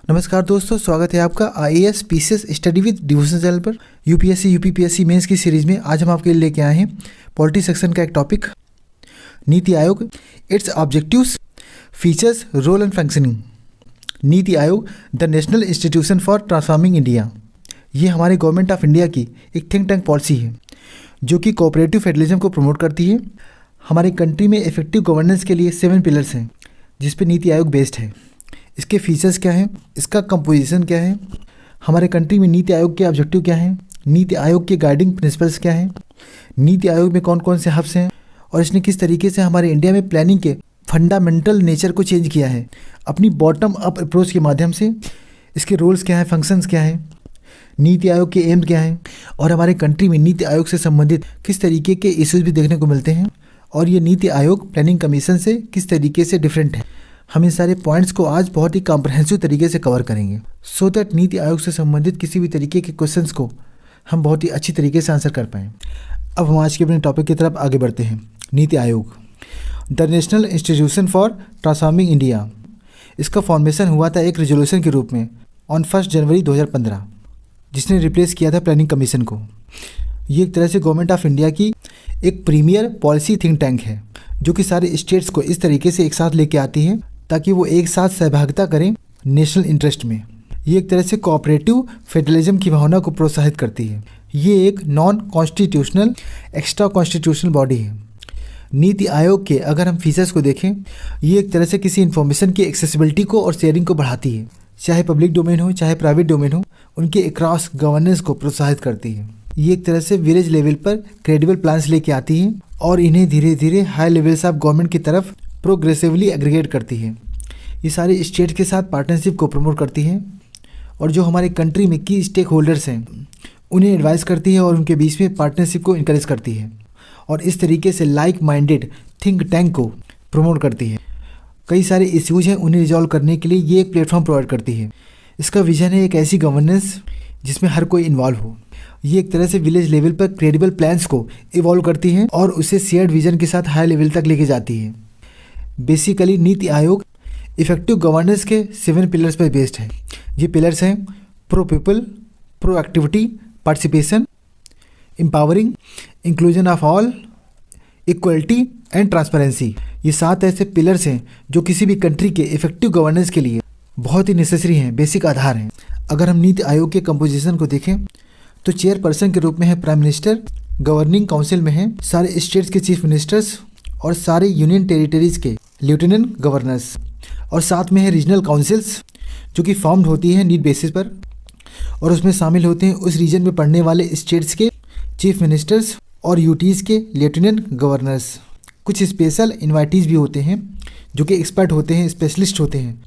नमस्कार दोस्तों, स्वागत है आपका IAS PCS study with devotion channel पर। यूपीएससी यूपीपीएससी मेंस की सीरीज में आज हम आपके लिए लेके आए हैं पॉलिटी सेक्शन का एक topic, NITI Aayog, its objectives, features, role and functioning. NITI Aayog the national institution for transforming India, ये हमारे गवर्नमेंट ऑफ इंडिया की एक थिंक टैंक पॉलिसी है जो कि कोऑपरेटिव फेडरलिज्म को प्रमोट करती है। हमारी कंट्री में इफेक्टिव गवर्नेंस के लिए 7 पिलर्स हैं जिस पे नीति आयोग बेस्ड है। इसके फीचर्स क्या हैं, इसका कंपोजिशन क्या है, हमारे कंट्री में नीति आयोग के ऑब्जेक्टिव क्या हैं, नीति आयोग के गाइडिंग प्रिंसिपल्स क्या हैं, नीति आयोग में कौन कौन से हब्स हैं और इसने किस तरीके से हमारे इंडिया में प्लानिंग के फंडामेंटल नेचर को चेंज किया है अपनी बॉटम अप अप्रोच के माध्यम से। इसके रोल्स क्या हैं, फंक्शंस क्या हैं, नीति आयोग के एम क्या हैं और हमारे कंट्री में नीति आयोग से संबंधित किस तरीके के इश्यूज भी देखने को मिलते हैं और ये नीति आयोग प्लानिंग कमीशन से किस तरीके से डिफरेंट है। हम इन सारे पॉइंट्स को आज बहुत ही कॉम्प्रहेंसिव तरीके से कवर करेंगे सो दैट नीति आयोग से संबंधित किसी भी तरीके के क्वेश्चंस को हम बहुत ही अच्छी तरीके से आंसर कर पाएँ। अब हम आज के अपने टॉपिक की तरफ आगे बढ़ते हैं। नीति Aayog the national institution for transforming India, इसका फॉर्मेशन हुआ था एक रेजोल्यूशन के रूप में ऑन 1 जनवरी 2015, जिसने रिप्लेस किया था प्लानिंग कमीशन को। ये एक तरह से गवर्नमेंट ऑफ इंडिया की एक प्रीमियर पॉलिसी थिंक टैंक है जो कि सारे स्टेट्स को इस तरीके से एक साथ लेके आती है ताकि वो एक साथ सहभागिता करें नेशनल इंटरेस्ट में। ये एक तरह से कोऑपरेटिव फेडरलिज्म की भावना को प्रोत्साहित करती है। ये एक non constitutional extra constitutional body है। नीति आयोग के अगर हम फीचर्स को देखें, ये एक तरह से किसी इन्फॉर्मेशन की एक्सेसिबिलिटी को और शेयरिंग को बढ़ाती है, चाहे पब्लिक डोमेन हो चाहे प्राइवेट डोमेन हो, उनके अक्रॉस गवर्नेंस को प्रोत्साहित करती है। ये एक तरह से विलेज लेवल पर क्रेडिबल प्लान्स लेके आती है और इन्हें धीरे धीरे हाई लेवल्स ऑफ गवर्नमेंट की तरफ प्रोग्रेसिवली एग्रीगेट करती है। ये सारे स्टेट के साथ पार्टनरशिप को प्रमोट करती है और जो हमारे कंट्री में की स्टेक होल्डर्स हैं उन्हें एडवाइस करती है और उनके बीच में पार्टनरशिप को इनकरेज करती है और इस तरीके से लाइक माइंडेड थिंक टैंक को प्रमोट करती है। कई सारे इश्यूज हैं, उन्हें रिजॉल्व करने के लिए ये एक प्लेटफॉर्म प्रोवाइड करती है। इसका विजन है एक ऐसी गवर्नेंस जिसमें हर कोई इन्वॉल्व हो। ये एक तरह से विलेज लेवल पर क्रेडिबल प्लान्स को इवॉल्व करती है और उसे शेयर्ड विजन के साथ हाई लेवल तक लेके जाती है। Basically NITI Aayog effective governance के 7 पिलर्स पर बेस्ड है। ये पिलर्स हैं pro people, pro activity, participation, empowering, inclusion of all, equality and transparency. ये 7 ऐसे पिलर्स हैं जो किसी भी कंट्री के इफेक्टिव गवर्नेंस के लिए बहुत ही नेसेसरी हैं, बेसिक आधार हैं। अगर हम नीति आयोग के कंपोजिशन को देखें तो चेयरपर्सन के रूप में है प्राइम मिनिस्टर, गवर्निंग काउंसिल में है सारे स्टेट्स के चीफ मिनिस्टर्स और सारे यूनियन टेरिटरीज के लेफ्टिनेंट गवर्नर्स, और साथ में है रीजनल काउंसिल्स जो कि फॉर्म्ड होती है नीड बेसिस पर और उसमें शामिल होते हैं उस रीजन में पड़ने वाले स्टेट्स के चीफ मिनिस्टर्स और यूटीज़ के लेफ्टिनेंट गवर्नर्स। कुछ स्पेशल इन्वाइटीज़ भी होते हैं जो कि एक्सपर्ट होते हैं, स्पेशलिस्ट होते हैं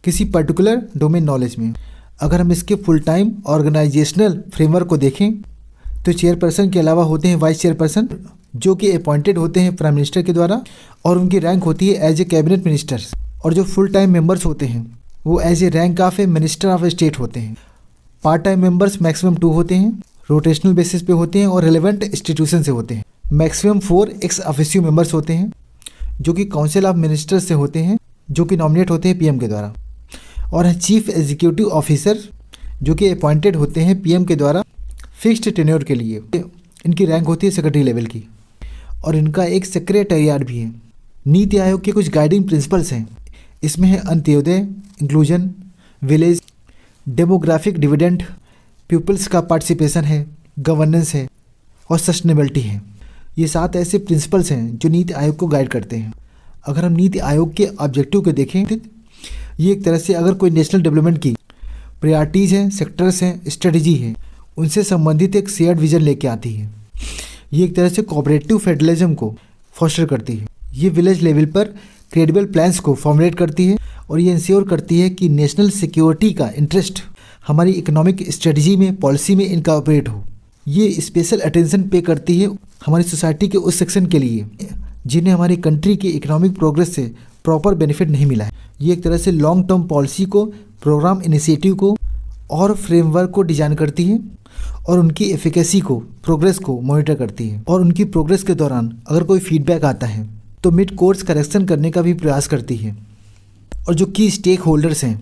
किसी पर्टिकुलर डोमेन नॉलेज में। अगर हम इसके फुल टाइम ऑर्गेनाइजेशनल फ्रेमवर्क को देखें तो चेयरपर्सन के अलावा होते हैं वाइस चेयरपर्सन जो कि अपॉइंटेड होते हैं प्राइम मिनिस्टर के द्वारा और उनकी रैंक होती है एज ए कैबिनेट मिनिस्टर्स, और जो फुल टाइम मेंबर्स होते हैं वो as a rank of a minister of state होते हैं। पार्ट टाइम मेंबर्स मैक्सिमम 2 होते हैं, रोटेशनल बेसिस पे होते हैं और रिलेवेंट इंस्टीट्यूशन से होते हैं। मैक्सिमम 4 एक्स ऑफिशियो मेंबर्स होते हैं जो कि काउंसिल ऑफ मिनिस्टर्स से होते हैं जो कि नॉमिनेट होते हैं पीएम के द्वारा, और चीफ एग्जीक्यूटिव ऑफिसर जो कि अपॉइंटेड होते हैं पीएम के द्वारा फिक्स्ड टेन्योर के लिए। इनकी रैंक होती है सेक्रेटरी लेवल की और इनका एक सेक्रेटेरिएट भी है। नीति आयोग के कुछ गाइडिंग प्रिंसिपल्स हैं, इसमें है Antyodaya, inclusion, village, demographic dividend, people's का पार्टिसिपेशन है, गवर्नेंस है और सस्टेनेबिलिटी है। ये 7 ऐसे प्रिंसिपल्स हैं जो नीति आयोग को गाइड करते हैं। अगर हम नीति आयोग के ऑब्जेक्टिव को देखें, ये एक तरह से अगर कोई नेशनल डेवलपमेंट की प्रायोरिटीज़ हैं, सेक्टर्स हैं, स्ट्रेटजी है, उनसे संबंधित एक शेयर्ड विजन लेके आती है। ये एक तरह से कोऑपरेटिव फेडरलिज्म को फोस्टर करती है। ये विलेज लेवल पर क्रेडिबल प्लान्स को फॉर्मुलेट करती है और ये इंश्योर करती है कि नेशनल सिक्योरिटी का इंटरेस्ट हमारी इकोनॉमिक स्ट्रेटजी में, पॉलिसी में इनकॉर्पोरेट हो। ये स्पेशल अटेंशन पे करती है हमारी सोसाइटी के उस सेक्शन के लिए जिन्हें हमारी कंट्री की इकोनॉमिक प्रोग्रेस से प्रॉपर बेनिफिट नहीं मिला है। ये एक तरह से लॉन्ग टर्म पॉलिसी को, प्रोग्राम इनिशिएटिव को और फ्रेमवर्क को डिजाइन करती है और उनकी एफिकेसी को, प्रोग्रेस को मॉनिटर करती है और उनकी प्रोग्रेस के दौरान अगर कोई फीडबैक आता है तो मिड कोर्स करेक्शन करने का भी प्रयास करती है। और जो की स्टेक होल्डर्स हैं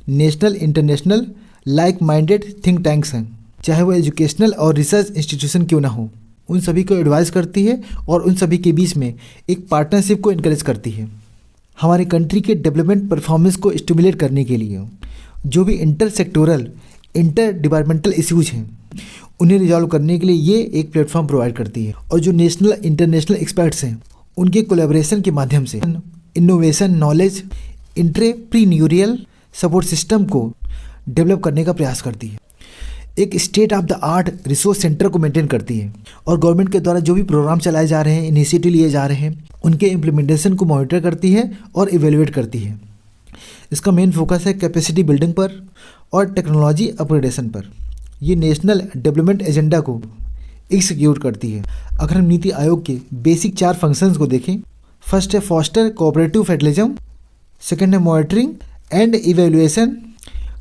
national international like minded think tanks हैं, चाहे वो एजुकेशनल और रिसर्च इंस्टीट्यूशन क्यों ना हो, उन सभी को एडवाइस करती है और उन सभी के बीच में एक पार्टनरशिप को इनकरेज करती है। हमारे कंट्री के डेवलपमेंट परफॉर्मेंस को स्टिमुलेट करने के लिए जो भी inter sectoral inter departmental issues हैं उन्हें रिजॉल्व करने के लिए ये एक प्लेटफॉर्म प्रोवाइड करती है। और जो नेशनल इंटरनेशनल एक्सपर्ट्स हैं उनके कोलैबोरेशन के माध्यम से innovation, knowledge, entrepreneurial support system को डेवलप करने का प्रयास करती है। एक state of the art resource centre को मेंटेन करती है और गवर्नमेंट के द्वारा जो भी प्रोग्राम चलाए जा रहे हैं, इनिशिएटिव लिए जा रहे हैं, उनके इम्प्लीमेंटेशन को मॉनिटर करती है और इवेलुएट करती है। इसका मेन फोकस है कैपेसिटी बिल्डिंग पर और टेक्नोलॉजी अपग्रेडेशन पर। ये नेशनल डेवलपमेंट एजेंडा को एग्जीक्यूट करती है। अगर हम नीति आयोग के बेसिक 4 फंक्शंस को देखें, फर्स्ट है फॉस्टर कोऑपरेटिव फेडरलिज्म, सेकंड है monitoring and evaluation,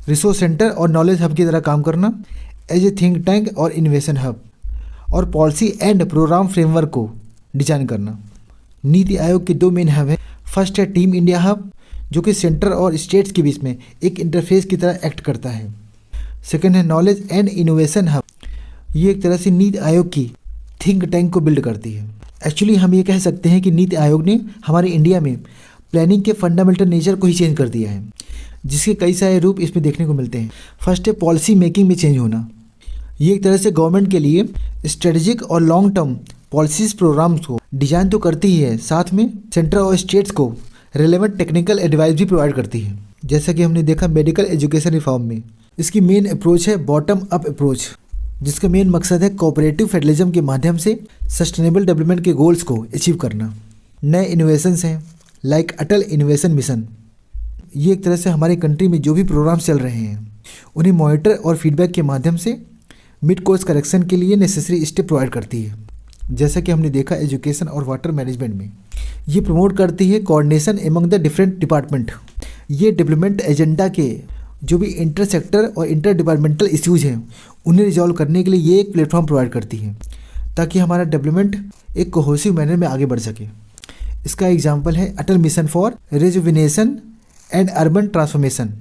resource centre और नॉलेज हब की तरह काम करना एज ए थिंक टैंक और इनोवेशन हब, और पॉलिसी एंड प्रोग्राम फ्रेमवर्क को डिजाइन करना। नीति आयोग के 2 मेन हब हैं। फर्स्ट है टीम इंडिया हब, जो कि सेंटर और स्टेट्स के बीच में एक इंटरफेस की तरह एक्ट करता है। सेकंड है नॉलेज एंड इनोवेशन हब, ये एक तरह से नीति आयोग की थिंक टैंक को बिल्ड करती है। एक्चुअली हम ये कह सकते हैं कि नीति आयोग ने हमारे इंडिया में प्लानिंग के फंडामेंटल नेचर को ही चेंज कर दिया है, जिसके कई सारे रूप इसमें देखने को मिलते हैं। फर्स्ट है पॉलिसी मेकिंग में चेंज होना। ये एक तरह से गवर्नमेंट के लिए स्ट्रेटेजिक और लॉन्ग टर्म पॉलिसीज प्रोग्राम्स को डिजाइन तो करती ही है, साथ में सेंटर और स्टेट्स को रेलेवेंट टेक्निकल एडवाइस भी प्रोवाइड करती है। जैसा कि हमने देखा मेडिकल एजुकेशन रिफॉर्म में, इसकी मेन अप्रोच है बॉटम अप अप्रोच, जिसका मेन मकसद है कोऑपरेटिव फेडरलिज्म के माध्यम से सस्टेनेबल डेवलपमेंट के गोल्स को अचीव करना। नए इनोवेशंस हैं लाइक अटल इनोवेशन मिशन। ये एक तरह से हमारे कंट्री में जो भी प्रोग्राम्स चल रहे हैं उन्हें मॉनिटर और फीडबैक के माध्यम से मिड कोर्स करेक्शन के लिए नेसेसरी स्टेप प्रोवाइड करती है। जैसा कि हमने देखा एजुकेशन और वाटर मैनेजमेंट में, ये प्रमोट करती है coordination among the different department. ये डेवलपमेंट एजेंडा के जो भी इंटर सेक्टर और इंटर डिपार्टमेंटल इश्यूज हैं उन्हें रिजॉल्व करने के लिए ये एक प्लेटफॉर्म प्रोवाइड करती है, ताकि हमारा डेवलपमेंट एक कोहेसिव मैनर में आगे बढ़ सके। इसका एग्जाम्पल है Atal mission for rejuvenation and urban transformation.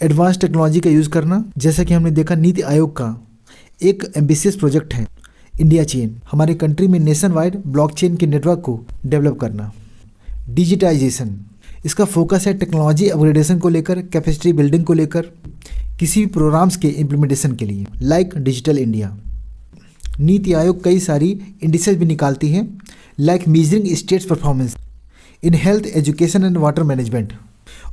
Advance technology का यूज़ करना, जैसा कि हमने देखा नीति आयोग का एक एम्बिशियस प्रोजेक्ट है इंडिया चेन, हमारे कंट्री में नेशन वाइड ब्लॉकचेन के नेटवर्क को डेवलप करना। डिजिटाइजेशन, इसका फोकस है टेक्नोलॉजी अपग्रेडेशन को लेकर, कैपेसिटी बिल्डिंग को लेकर, किसी भी प्रोग्राम्स के इम्प्लीमेंटेशन के लिए like digital India. NITI Aayog कई सारी इंडिसेस भी निकालती है like measuring states performance in health, education and water management,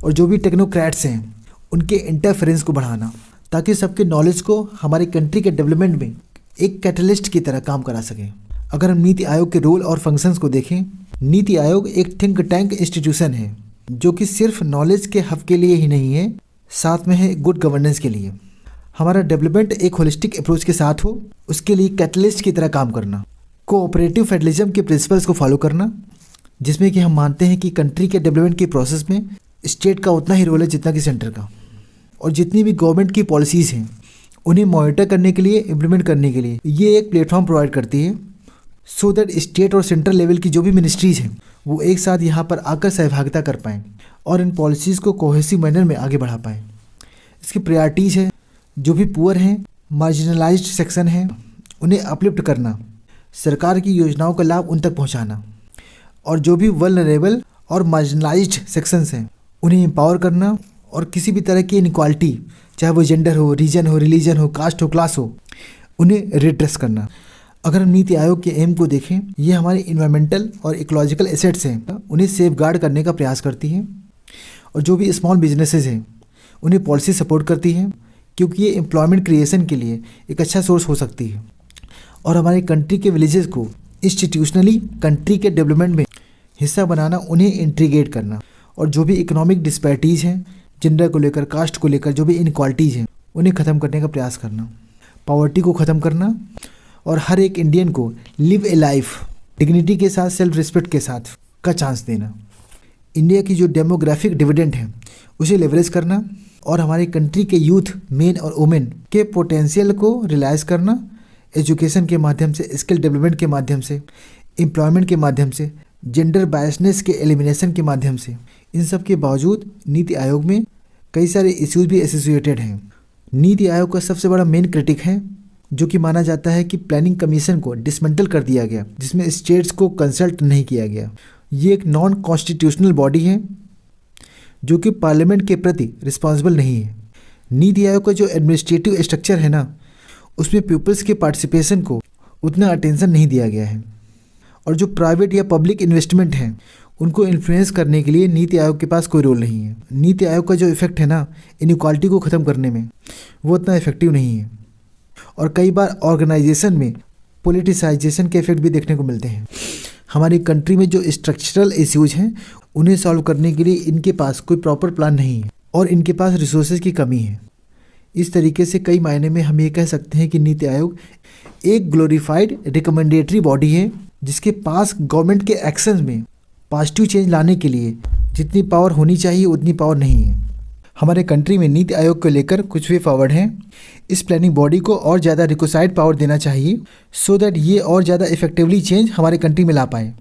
और जो भी टेक्नोक्रेट्स हैं उनके इंटरफेरेंस को बढ़ाना, ताकि सबके नॉलेज को हमारे कंट्री के डेवलपमेंट में एक कैटलिस्ट की तरह काम करा सकें। अगर हम नीति आयोग के रोल और फंक्शंस को देखें, नीति आयोग एक थिंक टैंक इंस्टीट्यूशन है जो कि सिर्फ नॉलेज के हब के लिए ही नहीं है, साथ में है गुड गवर्नेंस के लिए। हमारा डेवलपमेंट एक होलिस्टिक अप्रोच के साथ हो, उसके लिए कैटलिस्ट की तरह काम करना। कोऑपरेटिव फेडरलिज्म के प्रिंसिपल्स को फॉलो करना, जिसमें कि हम मानते हैं कि कंट्री के डेवलपमेंट के प्रोसेस में स्टेट का उतना ही रोल है जितना कि सेंटर का, और जितनी भी गवर्नमेंट की पॉलिसीज़ हैं उन्हें मॉनिटर करने के लिए, इम्प्लीमेंट करने के लिए ये एक प्लेटफॉर्म प्रोवाइड करती है, सो दैट स्टेट और सेंट्रल लेवल की जो भी मिनिस्ट्रीज़ हैं वो एक साथ यहाँ पर आकर सहभागिता कर पाएँ और इन पॉलिसीज़ को कोहेसिव मैनर में आगे बढ़ा पाएँ। इसकी प्रायोरिटीज़ है जो भी पुअर हैं, मार्जिनलाइज्ड सेक्शन हैं, उन्हें अपलिफ्ट करना, सरकार की योजनाओं का लाभ उन तक पहुँचाना, और जो भी वल्नरेबल और मार्जिनलाइज्ड सेक्शंस हैं उन्हें एम्पावर करना, और किसी भी तरह की इनइक्वालिटी, चाहे वो जेंडर हो, रीजन हो, रिलीजन हो, कास्ट हो, क्लास हो, उन्हें रिड्रेस करना। अगर हम नीति आयोग के एम को देखें, ये हमारे इन्वायरमेंटल और इकोलॉजिकल एसेट्स हैं उन्हें सेफ गार्ड करने का प्रयास करती है, और जो भी स्मॉल बिजनेसेस हैं उन्हें पॉलिसी सपोर्ट करती है, क्योंकि ये एम्प्लॉयमेंट क्रिएशन के लिए एक अच्छा सोर्स हो सकती है, और हमारे कंट्री के विलेजेस को इंस्टीट्यूशनली कंट्री के डेवलपमेंट में हिस्सा बनाना, उन्हें इंटीग्रेट करना, और जो भी इकोनॉमिक डिस्पैरिटीज़ हैं, जेंडर को लेकर, कास्ट को लेकर जो भी इनइक्वालिटीज़ हैं उन्हें ख़त्म करने का प्रयास करना, पॉवर्टी को ख़त्म करना, और हर एक इंडियन को लिव ए लाइफ डिग्निटी के साथ, सेल्फ रिस्पेक्ट के साथ का चांस देना। इंडिया की जो डेमोग्राफिक डिविडेंड है उसे लेवरेज करना, और हमारे कंट्री के यूथ, मेन और वुमेन के पोटेंशियल को रियलाइज़ करना, एजुकेशन के माध्यम से, स्किल डेवलपमेंट के माध्यम से, एम्प्लॉयमेंट के माध्यम से, जेंडर बायसनेस के एलिमिनेशन के माध्यम से। इन सब के बावजूद नीति आयोग में कई सारे इश्यूज भी एसोसिएटेड हैं। नीति आयोग का सबसे बड़ा मेन क्रिटिक है जो कि माना जाता है कि प्लानिंग कमीशन को डिसमेंटल कर दिया गया, जिसमें स्टेट्स को कंसल्ट नहीं किया गया। ये एक नॉन कॉन्स्टिट्यूशनल बॉडी है जो कि पार्लियामेंट के प्रति रिस्पॉन्सिबल नहीं है। नीति आयोग का जो एडमिनिस्ट्रेटिव स्ट्रक्चर है ना, उसमें पीपल्स के पार्टिसिपेशन को उतना अटेंशन नहीं दिया गया है, और जो प्राइवेट या पब्लिक इन्वेस्टमेंट हैं उनको इन्फ्लुएंस करने के लिए नीति आयोग के पास कोई रोल नहीं है। नीति आयोग का जो इफेक्ट है ना इनइक्वालिटी को ख़त्म करने में, वो उतना इफेक्टिव नहीं है, और कई बार ऑर्गेनाइजेशन में पॉलिटिसाइजेशन के इफेक्ट भी देखने को मिलते हैं। हमारी कंट्री में जो स्ट्रक्चरल इश्यूज हैं उन्हें सॉल्व करने के लिए इनके पास कोई प्रॉपर प्लान नहीं है, और इनके पास रिसोर्सेज की कमी है। इस तरीके से कई मायने में हम ये कह सकते हैं कि नीति आयोग एक ग्लोरीफाइड रिकमेंडेटरी बॉडी है जिसके पास गवर्नमेंट के एक्शंस में पॉजिटिव चेंज लाने के लिए जितनी पावर होनी चाहिए उतनी पावर नहीं है। हमारे कंट्री में नीति आयोग को लेकर कुछ वे फॉरवर्ड हैं। इस प्लानिंग बॉडी को और ज़्यादा रिक्वायर्ड पावर देना चाहिए सो दैट ये और ज़्यादा इफेक्टिवली चेंज हमारे कंट्री में ला पाए।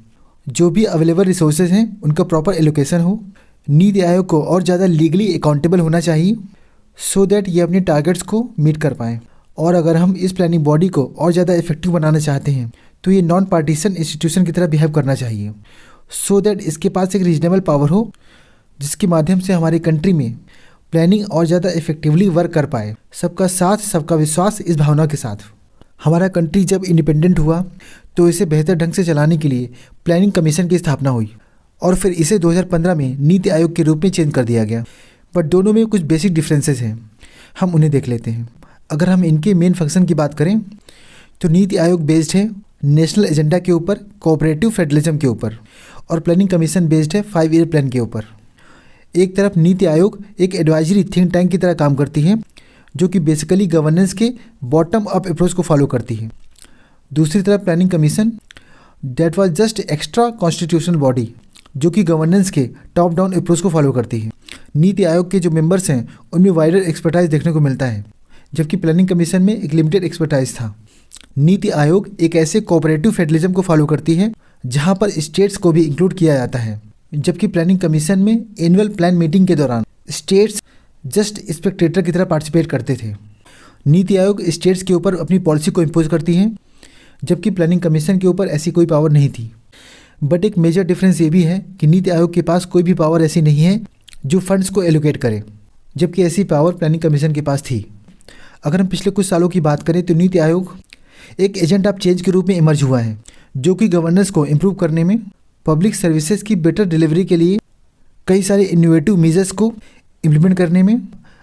जो भी अवेलेबल रिसोर्सेज हैं उनका प्रॉपर एलोकेशन हो। नीति आयोग को और ज़्यादा लीगली अकाउंटेबल होना चाहिए सो दैट ये अपने टारगेट्स को मीट कर पाएँ। और अगर हम इस प्लानिंग बॉडी को और ज़्यादा इफेक्टिव बनाना चाहते हैं तो ये नॉन पार्टीशन इंस्टीट्यूशन की तरह बिहेव करना चाहिए सो दैट इसके पास एक रीजनेबल पावर हो जिसके माध्यम से हमारी कंट्री में प्लानिंग और ज़्यादा इफेक्टिवली वर्क कर पाए। सबका साथ सबका विश्वास इस भावना के साथ। हमारा कंट्री जब इंडिपेंडेंट हुआ तो इसे बेहतर ढंग से चलाने के लिए प्लानिंग कमीशन की स्थापना हुई, और फिर इसे 2015 में नीति आयोग के रूप में चेंज कर दिया गया। बट दोनों में कुछ बेसिक डिफरेंसेस हैं, हम उन्हें देख लेते हैं। अगर हम इनके मेन फंक्शन की बात करें तो नीति आयोग बेस्ड है नेशनल एजेंडा के ऊपर, कोऑपरेटिव फेडरलिज्म के ऊपर, और प्लानिंग कमीशन बेस्ड है 5 ईयर प्लान के ऊपर। एक तरफ नीति आयोग एक एडवाइजरी थिंक टैंक की तरह काम करती है जो कि बेसिकली गवर्नेंस के बॉटम अप अप्रोच को फॉलो करती है। दूसरी तरफ planning commission that was just extra constitutional body जो कि गवर्नेंस के टॉप डाउन अप्रोच को फॉलो करती है। नीति आयोग के जो मेंबर्स हैं उनमें वाइडर एक्सपर्टाइज देखने को मिलता है, जबकि प्लानिंग कमीशन में एक लिमिटेड एक्सपर्टाइज था। नीति आयोग एक ऐसे कोऑपरेटिव फेडरलिज्म को फॉलो करती है जहां पर स्टेट्स को भी इंक्लूड किया जाता है, जबकि प्लानिंग कमीशन में एनुअल प्लान मीटिंग के दौरान स्टेट्स जस्ट स्पेक्टेटर की तरह पार्टिसिपेट करते थे। नीति आयोग स्टेट्स के ऊपर अपनी पॉलिसी को इम्पोज करती है, जबकि प्लानिंग कमीशन के ऊपर ऐसी कोई पावर नहीं थी। बट एक मेजर डिफरेंस ये भी है कि नीति आयोग के पास कोई भी पावर ऐसी नहीं है जो फंड्स को एलोकेट करे, जबकि ऐसी पावर प्लानिंग कमीशन के पास थी। अगर हम पिछले कुछ सालों की बात करें तो नीति आयोग एक एजेंट ऑफ चेंज के रूप में इमर्ज हुआ है जो कि गवर्नेंस को इम्प्रूव करने में, पब्लिक सर्विसेज की बेटर डिलीवरी के लिए कई सारे इनोवेटिव मेजर्स को इम्प्लीमेंट करने में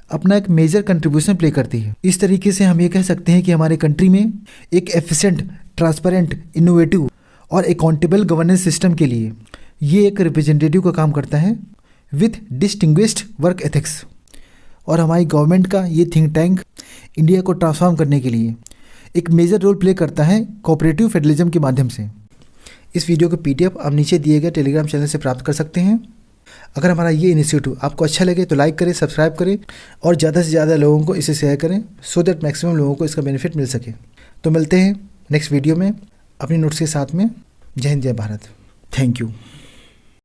अपना एक मेजर कंट्रीब्यूशन प्ले करती है। इस तरीके से हम ये कह सकते हैं कि हमारे कंट्री में एक एफिशिएंट, ट्रांसपेरेंट, इनोवेटिव और अकाउंटेबल गवर्नेंस सिस्टम के लिए ये एक रिप्रेजेंटेटिव का काम करता है विथ डिस्टिंग्विश्ड वर्क एथिक्स। और हमारी गवर्नमेंट का ये थिंक टैंक इंडिया को ट्रांसफॉर्म करने के लिए एक मेजर रोल प्ले करता है कोऑपरेटिव फेडरलिज्म के माध्यम से। इस वीडियो का PDF आप नीचे दिए गए टेलीग्राम चैनल से प्राप्त कर सकते हैं। अगर हमारा ये इनिशिएटिव आपको अच्छा लगे तो लाइक करें, सब्सक्राइब करें और ज़्यादा से ज़्यादा लोगों को इसे शेयर करें सो दैट मैक्सिमम लोगों को इसका बेनिफिट मिल सके। तो मिलते हैं नेक्स्ट वीडियो में अपनी नोट्स के साथ में। जय हिंद, जय भारत। Thank you.